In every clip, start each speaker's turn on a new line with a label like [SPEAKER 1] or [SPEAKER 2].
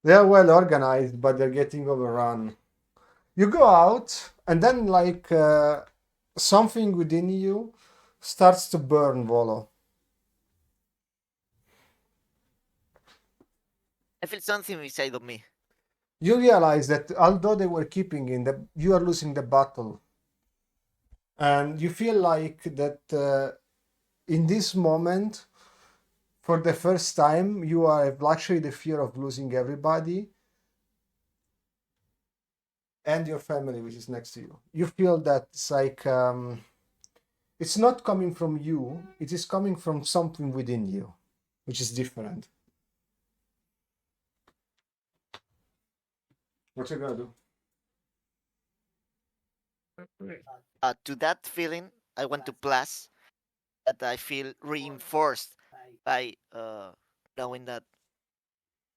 [SPEAKER 1] They're well organized, but they're getting overrun. You go out, and then something within you starts to burn, Volo.
[SPEAKER 2] I feel something inside of me.
[SPEAKER 1] You realize that although they were keeping you are losing the battle, and you feel like that in this moment, for the first time, you are actually the fear of losing everybody and your family, which is next to you. You feel that it's not coming from you; it is coming from something within you, which is different. What you gonna do?
[SPEAKER 2] To that feeling, I want to plus that I feel reinforced by knowing that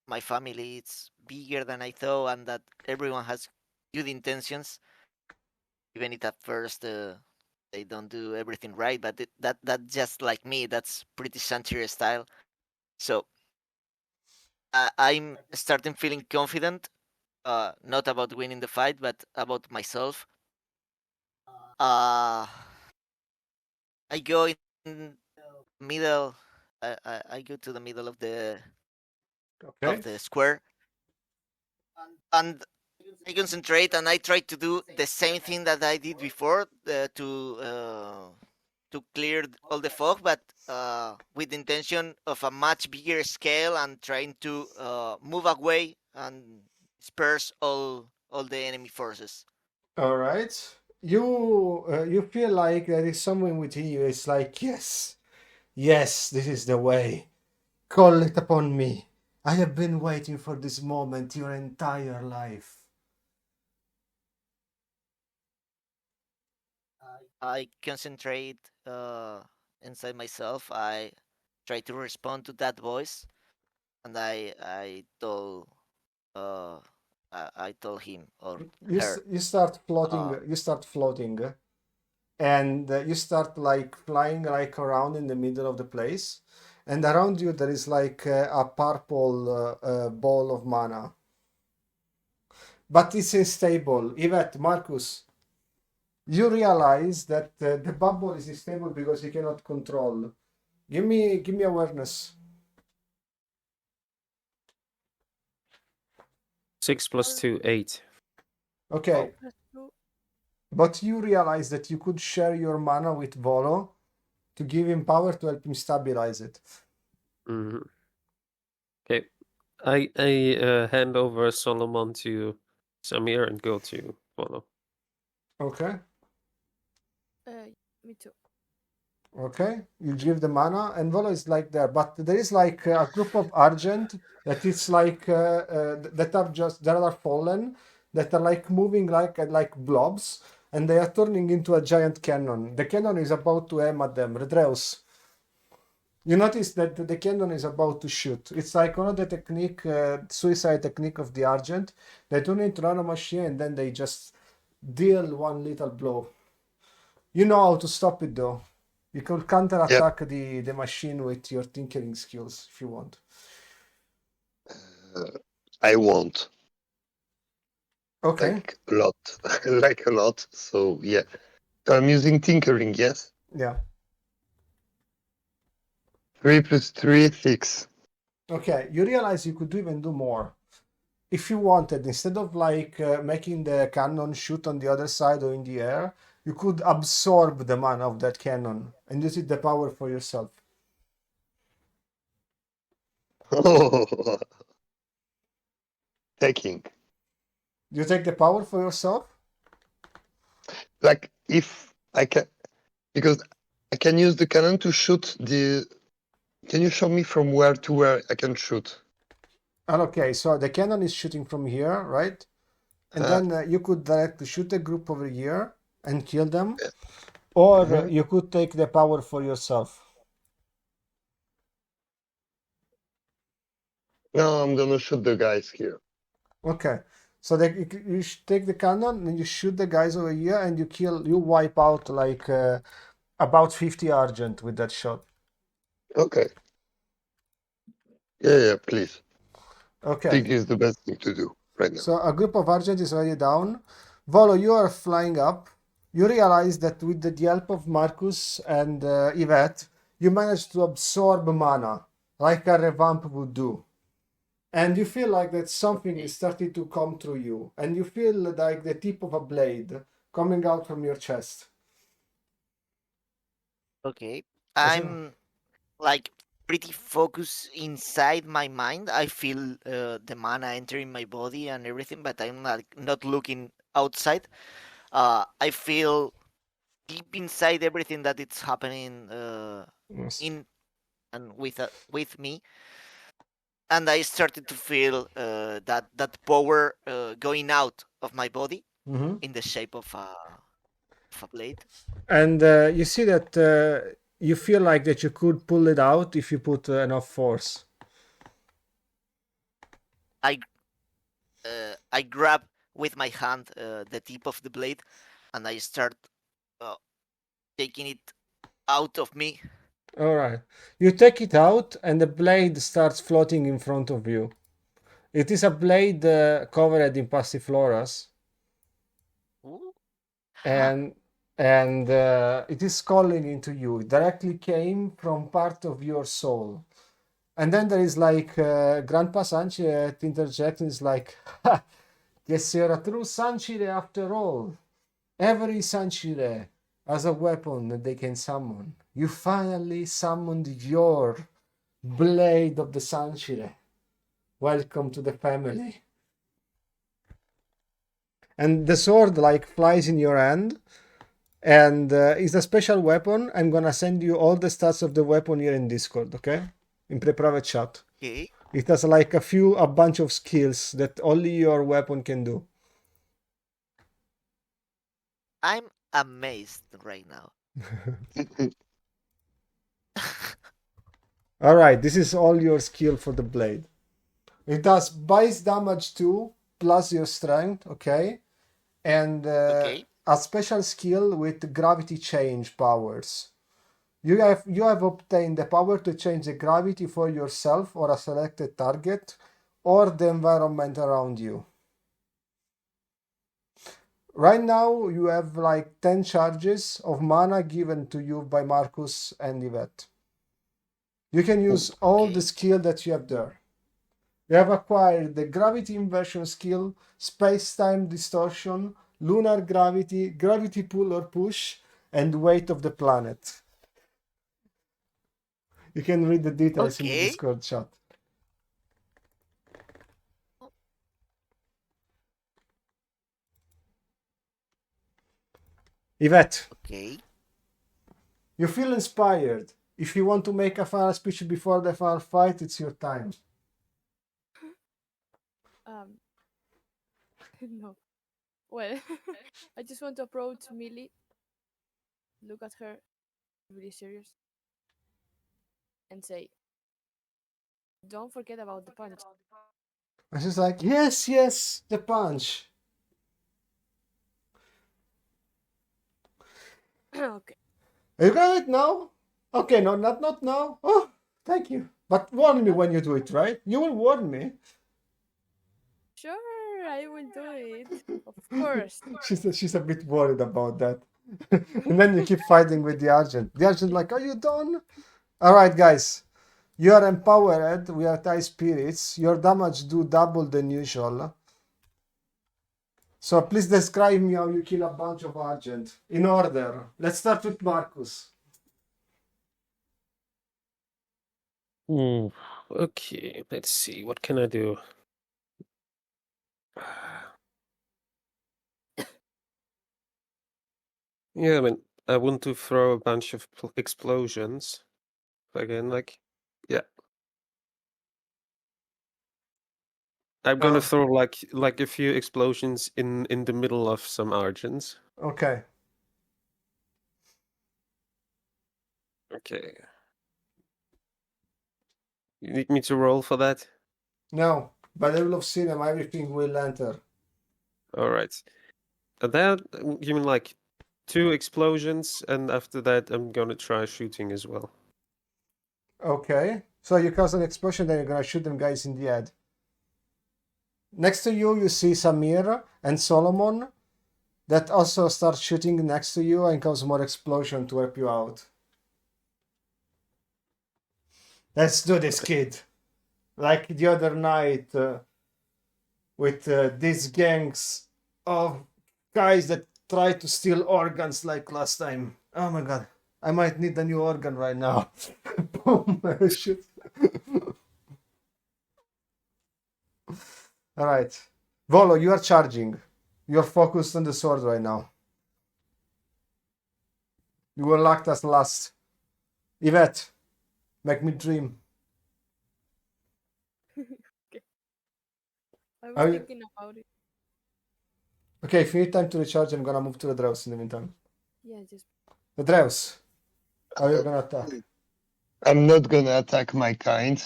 [SPEAKER 2] my family is bigger than I thought and that everyone has good intentions, even if at first they don't do everything right. But that just like me, that's pretty Santeria style. So I'm starting feeling confident, not about winning the fight, but about myself. Uh, I go in middle. I go to the middle of
[SPEAKER 1] Okay.
[SPEAKER 2] the square, and I concentrate and I try to do the same thing that I did before to clear all the fog, but with the intention of a much bigger scale and trying to move away and disperse all the enemy forces.
[SPEAKER 1] All right. You feel like there is someone within you. It's like yes, yes, this is the way. Call it upon me. I have been waiting for this moment your entire life.
[SPEAKER 2] I concentrate inside myself. I try to respond to that voice, and uh, I told him or her.
[SPEAKER 1] You start floating.
[SPEAKER 2] Uh,
[SPEAKER 1] You start floating, and you start like flying like around in the middle of the place, and around you there is like a purple ball of mana, but it's unstable. Yvette, Marcus, you realize that the bubble is unstable because you cannot control. Give me awareness.
[SPEAKER 3] 6 plus 2, 8.
[SPEAKER 1] Okay, but you realize that you could share your mana with Volo to give him power to help him stabilize it.
[SPEAKER 3] Mm-hmm. Okay. I hand over Solomon to Samir and go to Volo.
[SPEAKER 1] Okay,
[SPEAKER 4] Me too.
[SPEAKER 1] okay. You give the mana, and Volo is like there, but there is like a group of Argent that it's like that are just that are fallen, that are like moving like blobs, and they are turning into a giant cannon. The cannon is about to aim at them. Redreus. You notice that the cannon is about to shoot. It's like one of the technique, suicide technique of the Argent. They turn into nanomachine and then they just deal one little blow. You know how to stop it though. You can counter
[SPEAKER 5] Yep.
[SPEAKER 1] attack the machine with your tinkering skills if you want.
[SPEAKER 5] I won't.
[SPEAKER 1] Okay.
[SPEAKER 5] Like a lot. Like a lot. So yeah. So I'm using tinkering, yes?
[SPEAKER 1] Yeah.
[SPEAKER 5] 3 plus 3, 6.
[SPEAKER 1] Okay. You realize you could even do more. If you wanted, instead of like making the cannon shoot on the other side or in the air, you could absorb the mana of that cannon and use it the power for yourself.
[SPEAKER 5] Oh, taking.
[SPEAKER 1] You take the power for yourself?
[SPEAKER 5] Like if I can, because I can use the cannon to shoot the. Can you show me from where to where I can shoot?
[SPEAKER 1] And okay, so the cannon is shooting from here, right? And then you could directly shoot a group over here and kill them, or you could take the power for yourself.
[SPEAKER 5] No, I'm gonna shoot the guys here.
[SPEAKER 1] Okay, so you take the cannon and you shoot the guys over here, and you wipe out like about 50 Argent with that shot.
[SPEAKER 5] Okay. Yeah, please.
[SPEAKER 1] Okay.
[SPEAKER 5] think is the best thing to do right now.
[SPEAKER 1] So a group of Argent is already down. Volo, you are flying up. You realize that with the help of Marcus and Yvette, you managed to absorb mana, like a revamp would do. And you feel like that something is starting to come through you. And you feel like the tip of a blade coming out from your chest.
[SPEAKER 2] Okay. I'm like pretty focused inside my mind. I feel the mana entering my body and everything, but I'm not looking outside. I feel deep inside everything that it's happening
[SPEAKER 1] Yes.
[SPEAKER 2] in and with me, and I started to feel that power going out of my body
[SPEAKER 1] Mm-hmm.
[SPEAKER 2] in the shape of a blade.
[SPEAKER 1] And you see that you feel like that you could pull it out if you put enough force.
[SPEAKER 2] I grab with my hand the tip of the blade, and I start taking it out of me.
[SPEAKER 1] All right. You take it out, and the blade starts floating in front of you. It is a blade covered in passifloras,
[SPEAKER 2] Ooh.
[SPEAKER 1] and it is calling into you. It directly came from part of your soul. And then there is like Grandpa Sanchire interjects and is like, ha, guess you're a true Sanchire after all. Every Sanchire has a weapon that they can summon. You finally summoned your blade of the Sanchire. Welcome to the family. And the sword like flies in your hand, and it's a special weapon. I'm gonna send you all the stats of the weapon here in Discord, okay? In pre-private chat.
[SPEAKER 2] Okay.
[SPEAKER 1] It has like a bunch of skills that only your weapon can do.
[SPEAKER 2] I'm amazed right now.
[SPEAKER 1] All right, this is all your skill for the blade. It does base damage 2 plus your strength, okay? And
[SPEAKER 2] Okay.
[SPEAKER 1] a special skill with gravity change powers. You have obtained the power to change the gravity for yourself or a selected target or the environment around you. Right now, you have like 10 charges of mana given to you by Marcus and Yvette. You can use all
[SPEAKER 2] Okay.
[SPEAKER 1] the skill that you have there. You have acquired the gravity inversion skill, space-time distortion, lunar gravity, gravity pull or push, and weight of the planet. You can read the details in the
[SPEAKER 2] Okay.
[SPEAKER 1] Discord chat. Yvette,
[SPEAKER 2] Okay.
[SPEAKER 1] you feel inspired. If you want to make a final speech before the final fight, it's your time.
[SPEAKER 4] No. Well, I just want to approach Millie, look at her, really serious, and say, "Don't forget about the punch."
[SPEAKER 1] And she's like, yes, yes, the punch.
[SPEAKER 4] Okay.
[SPEAKER 1] Are you gonna do it now? Okay, no, not now. Oh, thank you. But warn me when you do it, right? You will warn me.
[SPEAKER 4] Sure, I will do it. Of course.
[SPEAKER 1] She's a bit worried about that. And then you keep fighting with the Argent. The Argent like, are you done? All right, guys. You are empowered. We are high spirits. Your damage do double than usual. So please describe me how you kill a bunch of Argent. In order. Let's start with Marcus.
[SPEAKER 3] Okay, let's see. What can I do? Yeah, I mean, I want to throw a bunch of explosions. Again, like, yeah. I'm gonna throw like a few explosions in the middle of some Argents.
[SPEAKER 1] Okay.
[SPEAKER 3] Okay. You need me to roll for that?
[SPEAKER 1] No. By the rule of cinema, everything will enter.
[SPEAKER 3] All right. And then you mean like 2 explosions, and after that I'm gonna try shooting as well.
[SPEAKER 1] Okay. So you cause an explosion, then you're gonna shoot them guys in the head. next to you, you see Samir and Solomon that also start shooting next to you and cause more explosion to help you out. Let's do this, kid. Like the other night with these gangs of guys that try to steal organs like last time. Oh my god. I might need a new organ right now. Boom. Shoot. Alright. Volo, you are charging. You're focused on the sword right now. You were locked as last. Yvette, make me dream.
[SPEAKER 4] I was
[SPEAKER 1] Are you-
[SPEAKER 4] thinking about it.
[SPEAKER 1] Okay, if you need time to recharge, I'm gonna move to the Dreus in the meantime.
[SPEAKER 4] Yeah, just
[SPEAKER 1] The Dreus. How are you gonna attack?
[SPEAKER 5] I'm not gonna attack my kind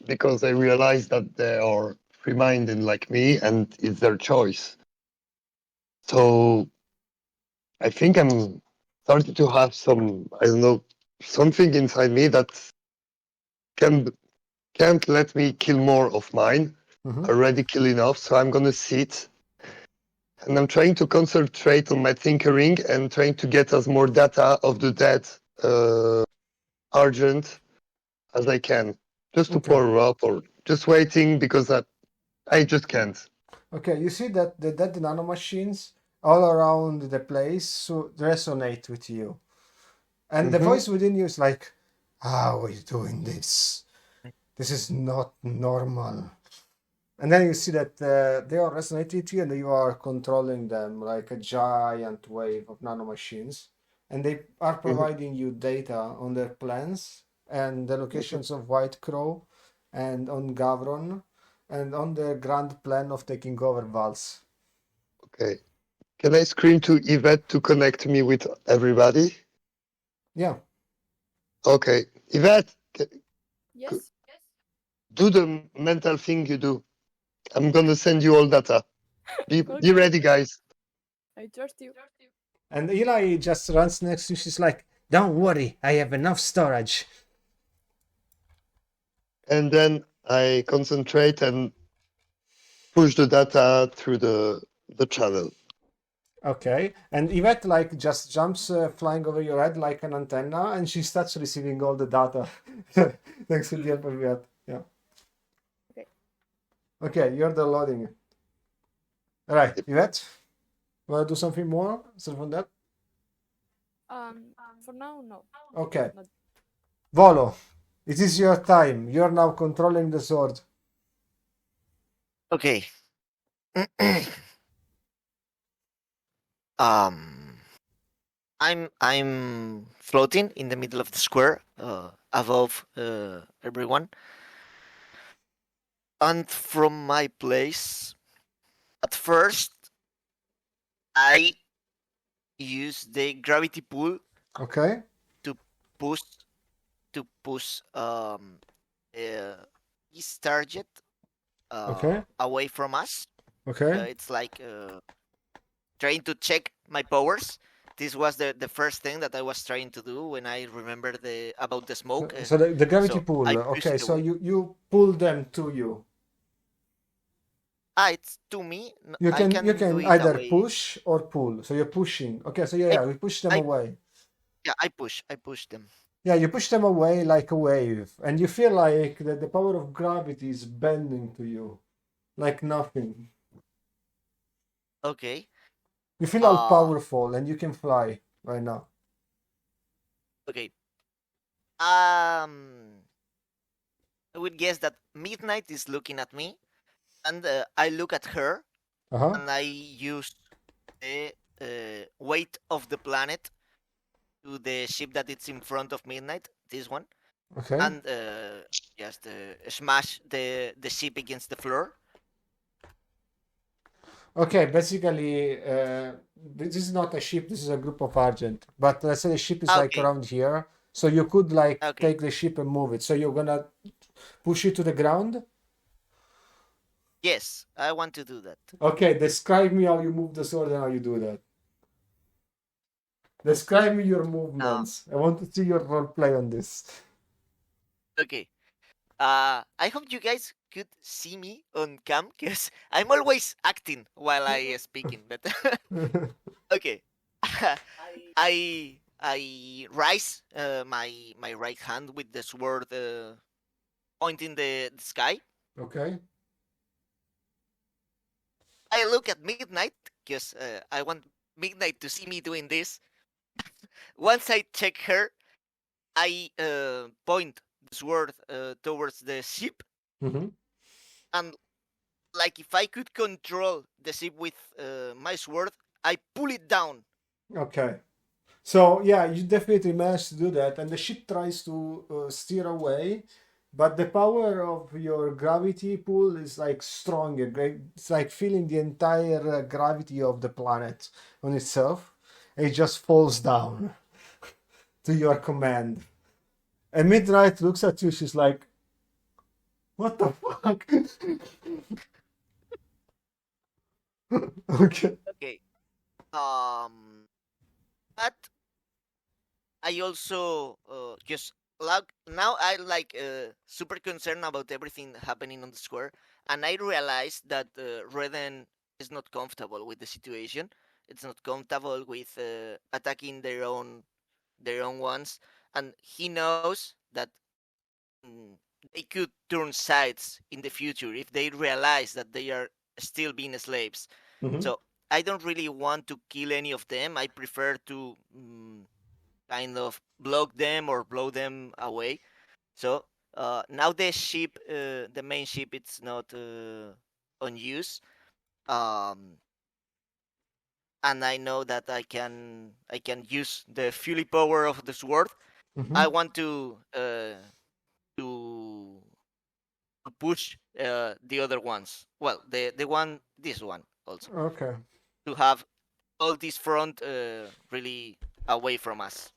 [SPEAKER 5] because I realize that they are free-minded like me, and it's their choice. So I think I'm starting to have some, I don't know, something inside me that can't let me kill more of mine.
[SPEAKER 1] Mhm.
[SPEAKER 5] Already kill enough, so I'm gonna sit. And I'm trying to concentrate on my tinkering and trying to get as more data of the dead Argent as I can. Just to
[SPEAKER 1] Okay.
[SPEAKER 5] power her up or just waiting because I just can't.
[SPEAKER 1] Okay, you see that the dead nanomachines all around the place so resonate with you. And the
[SPEAKER 5] Mhm.
[SPEAKER 1] voice within you is like, how are you doing this? This is not normal. And then you see that they all resonate with you and you are controlling them like a giant wave of nanomachines. And they are providing you data on their plans and the locations of White Crow and on Gavron and on the grand plan of taking over Vals.
[SPEAKER 5] Okay. Can I scream to Yvette to connect me with everybody?
[SPEAKER 1] Yeah.
[SPEAKER 5] Okay. Yvette,
[SPEAKER 4] yes.
[SPEAKER 5] do the mental thing you do. I'm gonna send you all data. Be
[SPEAKER 4] Okay.
[SPEAKER 5] ready, guys.
[SPEAKER 4] I trust you.
[SPEAKER 1] And Eli just runs next to you. She's like, don't worry, I have enough storage.
[SPEAKER 5] And then I concentrate and push the data through the channel.
[SPEAKER 1] Okay. And Yvette like just jumps flying over your head like an antenna and she starts receiving all the data. Thanks to the help of Yvette. Yeah.
[SPEAKER 4] Okay.
[SPEAKER 1] Okay, you're the loading. All right, Yvette, want to do something more aside from that?
[SPEAKER 4] For now, no.
[SPEAKER 1] Okay.
[SPEAKER 4] Not-
[SPEAKER 1] Volo, it is your time. You're now controlling the sword.
[SPEAKER 2] Okay. um, I'm floating in the middle of the square, above everyone, and from my place, at first, I use the gravity pull
[SPEAKER 1] Okay.
[SPEAKER 2] to push this target
[SPEAKER 1] Okay.
[SPEAKER 2] away from us.
[SPEAKER 1] Okay.
[SPEAKER 2] It's like trying to check my powers. This was the first thing that I was trying to do when I remember about the smoke.
[SPEAKER 1] So the gravity
[SPEAKER 2] so
[SPEAKER 1] pull.
[SPEAKER 2] I push
[SPEAKER 1] Okay,
[SPEAKER 2] it
[SPEAKER 1] so
[SPEAKER 2] away.
[SPEAKER 1] you pull them to you.
[SPEAKER 2] It's to me.
[SPEAKER 1] You
[SPEAKER 2] I
[SPEAKER 1] can
[SPEAKER 2] do it
[SPEAKER 1] either
[SPEAKER 2] away.
[SPEAKER 1] push or pull. So you're pushing. Okay, so yeah, we push them
[SPEAKER 2] I-
[SPEAKER 1] away.
[SPEAKER 2] Yeah, I push them.
[SPEAKER 1] Yeah, you push them away like a wave, and you feel like the power of gravity is bending to you, like nothing.
[SPEAKER 2] Okay.
[SPEAKER 1] You feel all
[SPEAKER 2] Uh,
[SPEAKER 1] powerful, and you can fly right now.
[SPEAKER 2] Okay. I would guess that Midnight is looking at me, and I look at her,
[SPEAKER 1] Uh-huh.
[SPEAKER 2] and I use the weight of the planet to the ship that it's in front of Midnight, this one,
[SPEAKER 1] Okay.
[SPEAKER 2] and just smash the ship against the floor.
[SPEAKER 1] Okay, basically, this is not a ship, this is a group of Argent. But let's say the ship is like
[SPEAKER 2] Okay.
[SPEAKER 1] around here, so you could like
[SPEAKER 2] Okay.
[SPEAKER 1] take the ship and move it. So you're gonna push it to the ground?
[SPEAKER 2] Yes, I want to do that.
[SPEAKER 1] Okay, describe me how you move the sword and how you do that. Describe me your movements. I want to see your role play on this.
[SPEAKER 2] Okay. I hope you guys could see me on cam because I'm always acting while I speaking. But okay, I raise my right hand with the sword pointing the sky.
[SPEAKER 1] Okay.
[SPEAKER 2] I look at Midnight because I want Midnight to see me doing this. Once I check her, I point the sword towards the ship,
[SPEAKER 1] Mm-hmm.
[SPEAKER 2] and like if I could control the ship with my sword, I pull it down.
[SPEAKER 1] Okay. So yeah, you definitely managed to do that, and the ship tries to steer away, but the power of your gravity pull is like stronger. It's like feeling the entire gravity of the planet on itself. It just falls down to your command. And Midnight looks at you. She's like, "What the fuck?" Okay.
[SPEAKER 2] Okay. But I also just like now I like super concerned about everything happening on the square, and I realized that Reden is not comfortable with the situation. It's not comfortable with attacking their own ones, and he knows that mm, they could turn sides in the future if they realize that they are still being slaves.
[SPEAKER 1] Mm-hmm.
[SPEAKER 2] So I don't really want to kill any of them. I prefer to kind of block them or blow them away. So now the ship, the main ship, it's not on use, um, and I know that I can use the fury power of the sword.
[SPEAKER 1] Mm-hmm.
[SPEAKER 2] I want to push the other ones. Well, the one, this one also,
[SPEAKER 1] Okay.
[SPEAKER 2] to have all this front really away from us.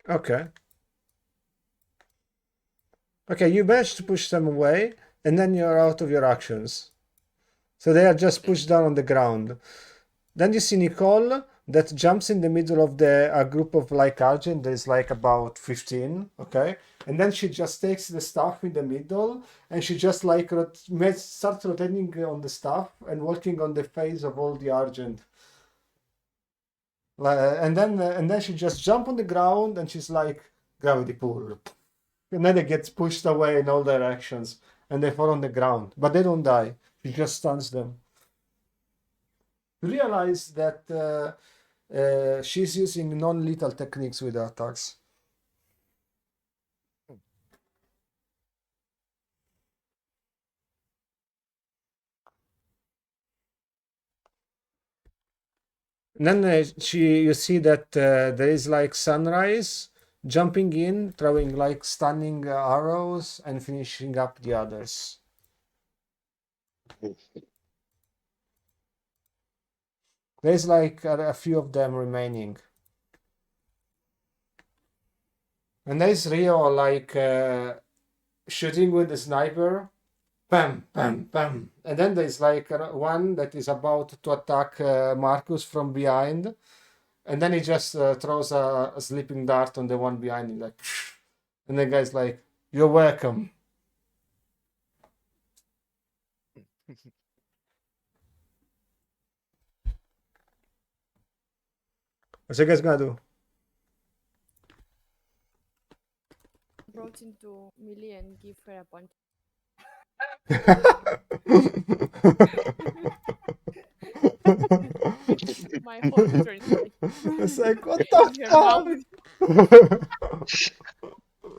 [SPEAKER 1] Okay. Okay, you managed to push them away, and then you're out of your actions. So they are just
[SPEAKER 2] Okay.
[SPEAKER 1] pushed down on the ground. Then you see Nicole that jumps in the middle of the a group of like Argent. There's like about 15, okay? And then she just takes the staff in the middle and she just like starts rotating on the staff and working on the face of all the Argent. And then she just jump on the ground and she's like gravity pull. And then it gets pushed away in all directions and they fall on the ground. But they don't die. She just stuns them. Realize that she's using non-lethal techniques with her attacks. And then you see that there is like Sunrise jumping in, throwing like stunning arrows and finishing up the others. There's like a few of them remaining. And there's Rio like shooting with the sniper. Bam, bam, bam. And then there's like one that is about to attack Marcus from behind. And then he just throws a sleeping dart on the one behind him, like, and the guy's like, "You're welcome." What's you guys gonna do?
[SPEAKER 4] Approach into Millie and give her a punch. My whole turn.
[SPEAKER 1] It's like, what
[SPEAKER 4] In her mouth.
[SPEAKER 1] the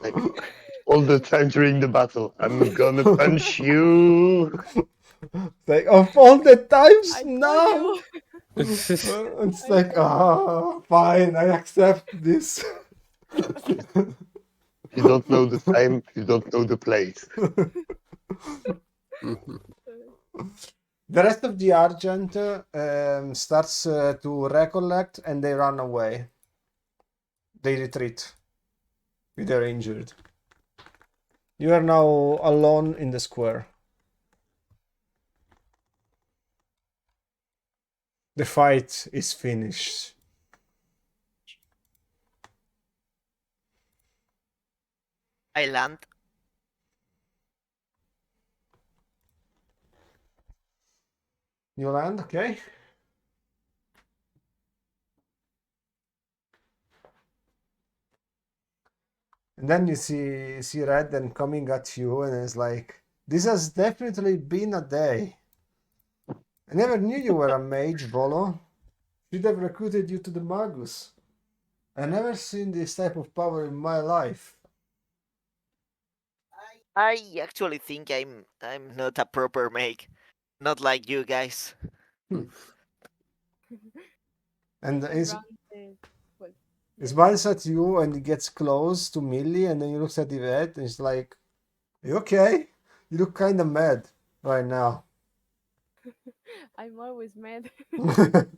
[SPEAKER 5] Like, all the time during the battle, I'm gonna punch you.
[SPEAKER 1] fuck? Like, of all the times
[SPEAKER 4] I
[SPEAKER 1] now.
[SPEAKER 4] told you.
[SPEAKER 1] It's like, fine, I accept this.
[SPEAKER 5] You don't know the time, you don't know the place.
[SPEAKER 1] The rest of the Argent starts to recollect and they run away. They retreat. They're injured. You are now alone in the square. The fight is finished.
[SPEAKER 2] I land.
[SPEAKER 1] You land, okay? And then you see Redden coming at you, and it's like, this has definitely been a day. I never knew you were a mage, Volo. Should have recruited you to the Magus. I never seen this type of power in my life.
[SPEAKER 2] I actually think I'm not a proper mage, not like you guys.
[SPEAKER 1] And
[SPEAKER 4] Around well,
[SPEAKER 1] he smiles at you and he gets close to Millie, and then he looks at Yvette and he's like, you okay? You look kind of mad right now.
[SPEAKER 4] I'm always mad.
[SPEAKER 1] And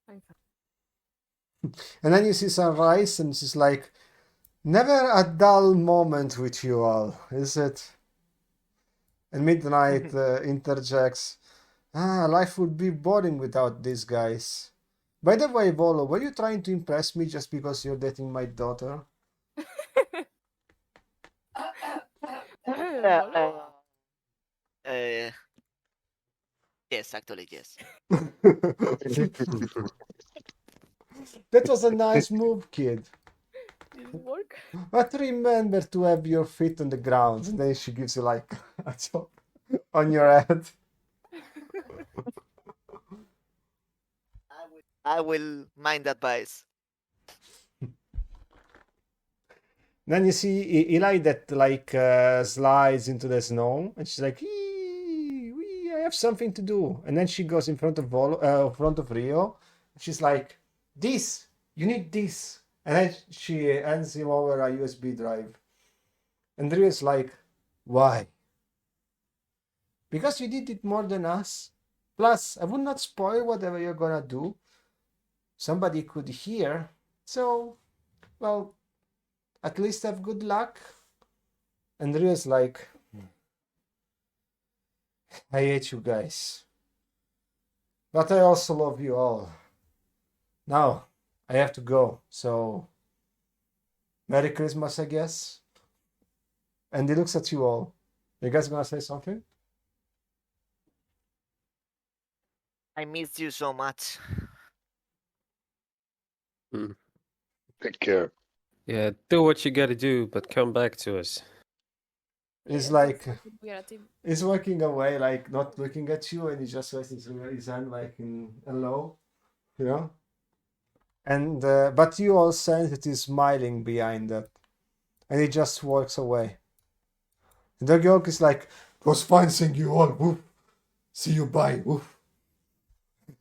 [SPEAKER 4] I'm fine.
[SPEAKER 1] then you see Sunrise and she's like, never a dull moment with you all, is it? And Midnight interjects, life would be boring without these guys. By the way, Volo, were you trying to impress me just because you're dating my daughter?
[SPEAKER 4] Volo?
[SPEAKER 2] Yes, actually, yes.
[SPEAKER 1] That was a nice move, kid.
[SPEAKER 4] Did it work?
[SPEAKER 1] But remember to have your feet on the ground. And then she gives you like a chop on your head.
[SPEAKER 2] I will mind advice.
[SPEAKER 1] Then you see Eli that like slides into the snow, and she's like, I have something to do. And then she goes in front of front of Rio. She's like, this, you need this. And then she hands him over a USB drive. And Rio's like, why? Because you did it more than us. Plus, I would not spoil whatever you're gonna do. Somebody could hear. So, well, at least have good luck. And Rio's like, I hate you guys. But I also love you all. Now, I have to go. So, Merry Christmas, I guess. And he looks at you all. You guys gonna say something?
[SPEAKER 2] I missed you so much.
[SPEAKER 5] Take care.
[SPEAKER 3] Yeah, do what you gotta do, but come back to us.
[SPEAKER 1] It's
[SPEAKER 4] Yeah,
[SPEAKER 1] like
[SPEAKER 4] we are a team.
[SPEAKER 1] he's walking away, like not looking at you, and he just raises his hand like in hello, you know. And but you all sense that he's smiling behind that, and he just walks away. And the York is like, "It was fine seeing you all. Woof. See you. Bye. Woof."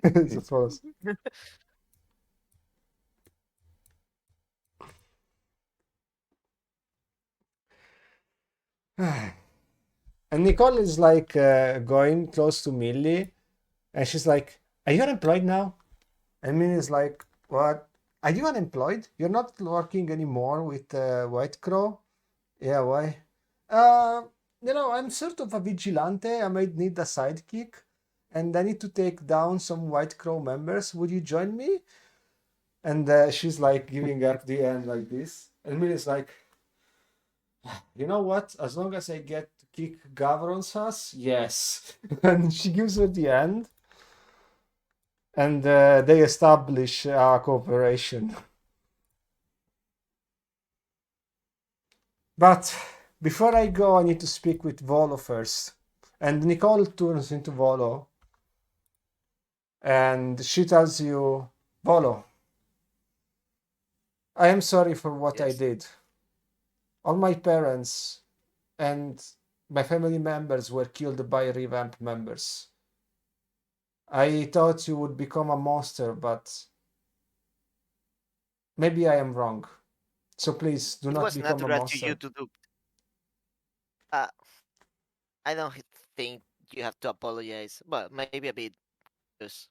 [SPEAKER 1] Just follows. And Nicole is like going close to Millie, and she's like, "Are you unemployed now?" And Millie's like, "What? Are you unemployed? You're not working anymore with White Crow?" Yeah, why? I'm sort of a vigilante. I might need a sidekick, and I need to take down some White Crow members. Would you join me? And she's like giving up the end like this, and Millie's like, you know what? As long as I get to kick Gavron's ass, yes. And she gives her the end, and they establish a cooperation. But before I go, I need to speak with Volo first. And Nicole turns into Volo, and she tells you, Volo, I am sorry for what I
[SPEAKER 2] Yes.
[SPEAKER 1] did. All my parents and my family members were killed by revamp members. I thought you would become a monster, but maybe I am wrong. So please do
[SPEAKER 2] It
[SPEAKER 1] not
[SPEAKER 2] was
[SPEAKER 1] become a
[SPEAKER 2] natural to
[SPEAKER 1] monster.
[SPEAKER 2] you to do. I don't think you have to apologize, but maybe a bit, because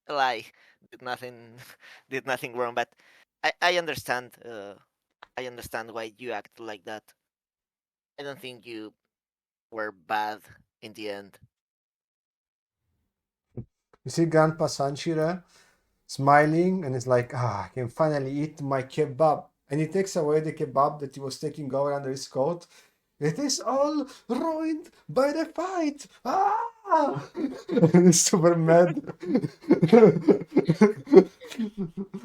[SPEAKER 2] Eli did nothing did nothing wrong. But I understand. I understand why you act like that. I don't think you were bad in the end.
[SPEAKER 1] You see Grandpa Sanchira smiling, and it's like, I can finally eat my kebab. And he takes away the kebab that he was taking over under his coat, It is all ruined by the fight. Ah! He's super mad.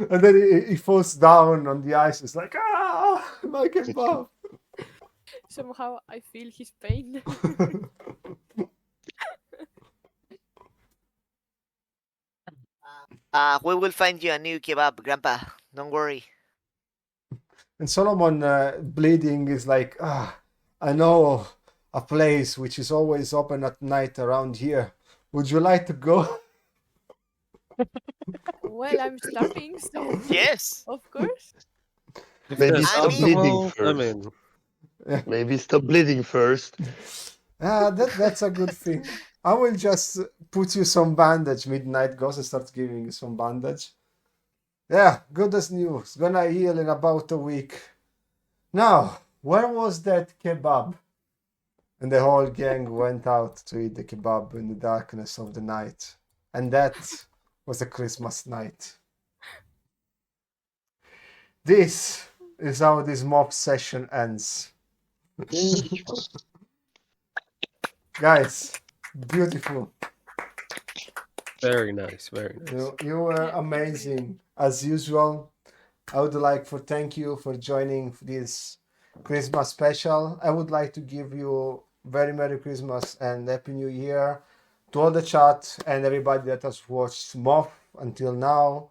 [SPEAKER 1] And then he falls down on the ice. It's like, ah, my kebab.
[SPEAKER 4] Somehow I feel his pain.
[SPEAKER 2] We will find you a new kebab, Grandpa. Don't worry.
[SPEAKER 1] And Solomon, bleeding, is like, I know a place which is always open at night around here. Would you like to go?
[SPEAKER 4] Well, I'm starving, so
[SPEAKER 2] Yes.
[SPEAKER 4] of course.
[SPEAKER 3] If
[SPEAKER 5] Maybe
[SPEAKER 3] there's
[SPEAKER 5] stop bleeding
[SPEAKER 3] alcohol,
[SPEAKER 5] first.
[SPEAKER 3] I'm in.
[SPEAKER 5] Maybe stop bleeding first.
[SPEAKER 1] That's a good thing. I will just put you some bandage. Midnight goes and starts giving you some bandage. Yeah, good as new. It's gonna heal in about a week. Now, where was that kebab? And the whole gang went out to eat the kebab in the darkness of the night. And that was a Christmas night. This is how this mob session ends. Guys, beautiful.
[SPEAKER 3] Very nice, very nice.
[SPEAKER 1] You were amazing as usual. I would like to thank you for joining this Christmas special. I would like to give you very Merry Christmas and Happy New Year to all the chat and everybody that has watched Moth until now.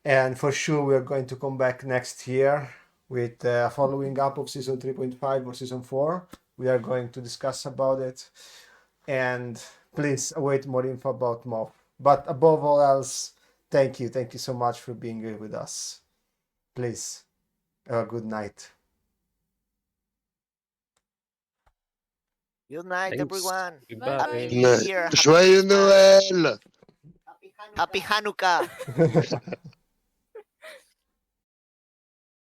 [SPEAKER 1] And for sure, we are going to come back next year with following up of season 3.5 or season 4. We are going to discuss about it. And please await more info about Moth. But above all else, thank you. Thank you so much for being here with us. Please, have a good night.
[SPEAKER 2] Good night,
[SPEAKER 3] Thanks.
[SPEAKER 2] everyone.
[SPEAKER 3] Goodbye.
[SPEAKER 2] Happy New Year. Happy
[SPEAKER 5] Joyeux
[SPEAKER 2] Christmas.
[SPEAKER 5] Noël!
[SPEAKER 2] Happy Hanukkah.